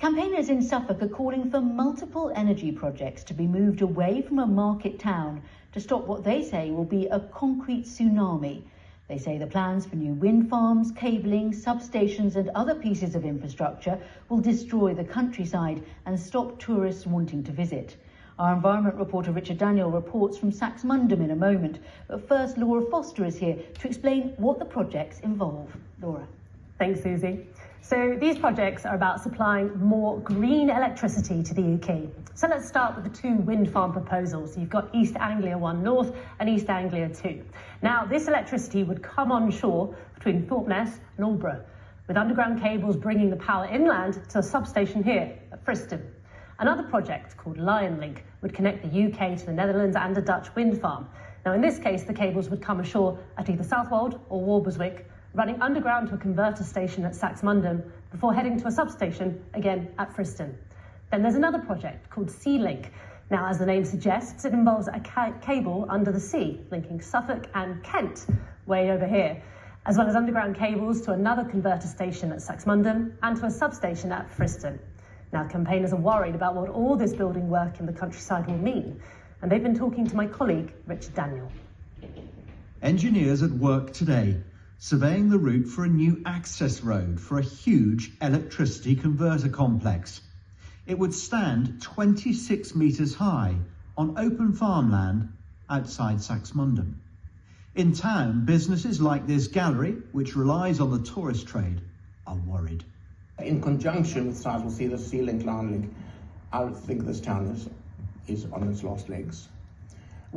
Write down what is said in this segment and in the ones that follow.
Campaigners in Suffolk are calling for multiple energy projects to be moved away from a market town to stop what they say will be a concrete tsunami. They say the plans for new wind farms, cabling, substations and other pieces of infrastructure will destroy the countryside and stop tourists wanting to visit. Our environment reporter Richard Daniel reports from Saxmundham in a moment. But first, Laura Foster is here to explain what the projects involve. Laura. Thanks, Susie. So these projects are about supplying more green electricity to the UK. So let's start with the two wind farm proposals. You've got East Anglia 1 North and East Anglia 2. Now, this electricity would come onshore between Thorpeness and Aldborough, with underground cables bringing the power inland to a substation here at Friston. Another project called Lion Link would connect the UK to the Netherlands and a Dutch wind farm. Now, in this case, the cables would come ashore at either Southwold or Walberswick, running underground to a converter station at Saxmundham before heading to a substation, again at Friston. Then there's another project called Sea Link. Now, as the name suggests, it involves a cable under the sea, linking Suffolk and Kent, way over here, as well as underground cables to another converter station at Saxmundham and to a substation at Friston. Now, campaigners are worried about what all this building work in the countryside will mean, and they've been talking to my colleague, Richard Daniel. Engineers at work today, surveying the route for a new access road for a huge electricity converter complex. It would stand 26 metres high on open farmland outside Saxmundham. In town, businesses like this gallery, which relies on the tourist trade, are worried. In conjunction with Sizewell C, the Sea Link, Lion Link, I think this town is on its last legs.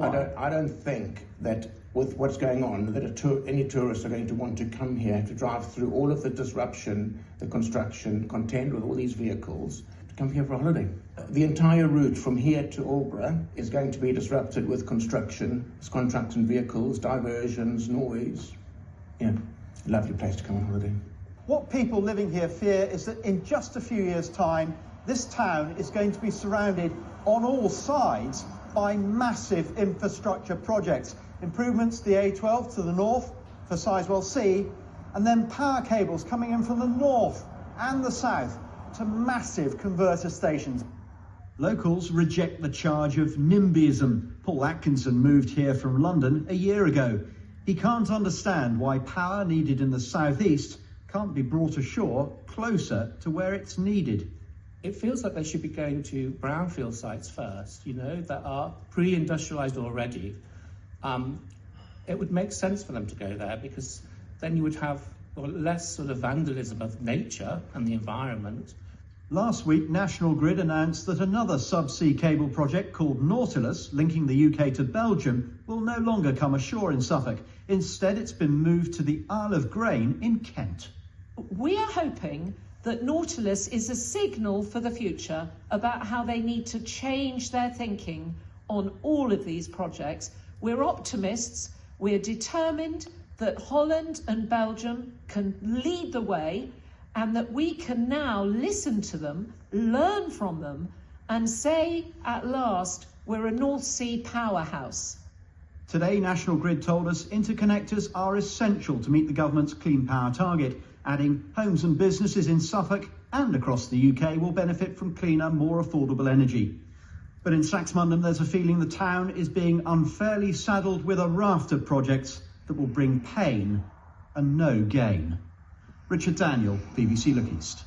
I don't think that with what's going on, that any tourists are going to want to come here to drive through all of the disruption, the construction, contend with all these vehicles, to come here for a holiday. The entire route from here to Aldborough is going to be disrupted with construction, contracts and vehicles, diversions, noise. Yeah, a lovely place to come on holiday. What people living here fear is that in just a few years' time, this town is going to be surrounded on all sides by massive infrastructure projects. Improvements to the A12 to the north for Sizewell C, and then power cables coming in from the north and the south to massive converter stations. Locals reject the charge of NIMBYism. Paul Atkinson moved here from London a year ago. He can't understand why power needed in the southeast can't be brought ashore closer to where it's needed. It feels like they should be going to brownfield sites first, that are pre-industrialised already. It would make sense for them to go there, because then you would have less sort of vandalism of nature and the environment. Last week, National Grid announced that another subsea cable project called Nautilus, linking the UK to Belgium, will no longer come ashore in Suffolk. Instead, it's been moved to the Isle of Grain in Kent. We are hoping that Nautilus is a signal for the future about how they need to change their thinking on all of these projects. We're optimists, we're determined that Holland and Belgium can lead the way, and that we can now listen to them, learn from them, and say, at last, we're a North Sea powerhouse. Today, National Grid told us interconnectors are essential to meet the government's clean power target, adding homes and businesses in Suffolk and across the UK will benefit from cleaner, more affordable energy. But in Saxmundham, there's a feeling the town is being unfairly saddled with a raft of projects that will bring pain and no gain. Richard Daniel, BBC Look East.